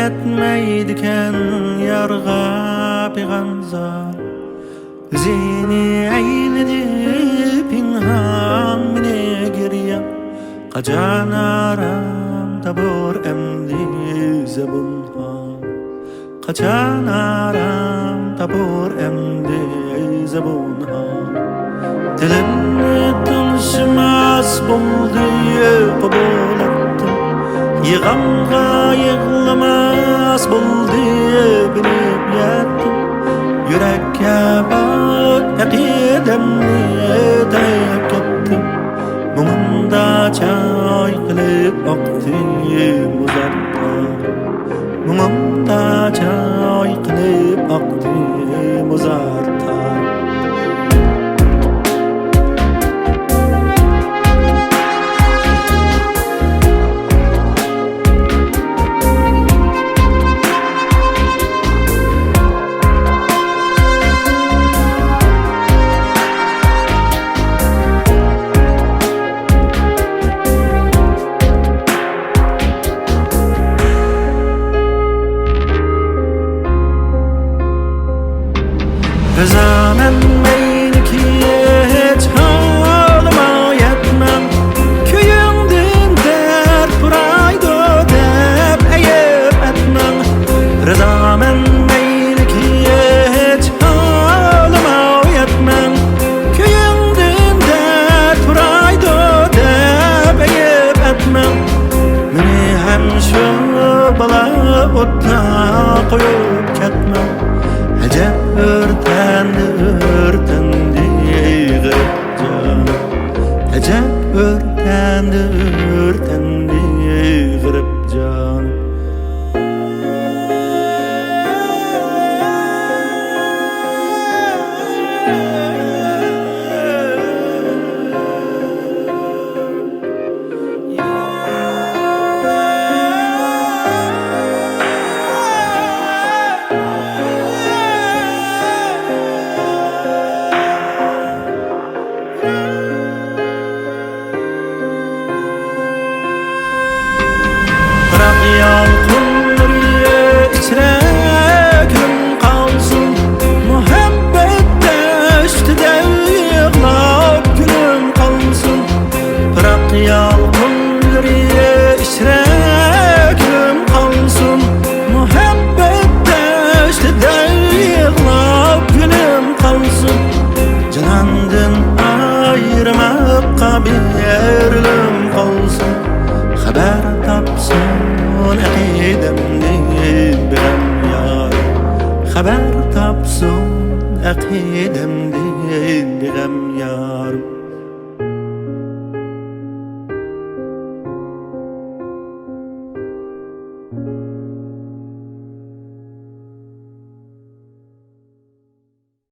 yetmeydiken yarga piğanzar Zini eyledi pinhan mine geriye Qacan aram tabur emdi zabunha Qacan aram tabur emdi zabunha Dilimni tanışmaz buldu kabul ettim Yığamga yığlamaz buldu bilip yettim Yürekke bak akidemni dayıp gittim Mumunda çay kılıp aktım uzaktan Mumunda çay kılıp aktım uzaktan Zaman meyliki hiç halıma yetmem Köyündün dert buraydı dep eyip etmem Zaman meyliki hiç halıma yetmem Köyündün dert buraydı dep eyip etmem Meni hem şu bala utta koyup ketmem Acep örtendi gırıp can Acep örtendi gırıp can Yalqınları içre gün kalsın Muhabbet deştide yığlap günüm kalsın Bırak yalqınları içre gün kalsın Muhabbet deştide yığlap günüm kalsın Canandın ayırmakka bir yerlim kalsın Haber tapsın akidemni bilen yar Haber tapsın akidemni bilen yar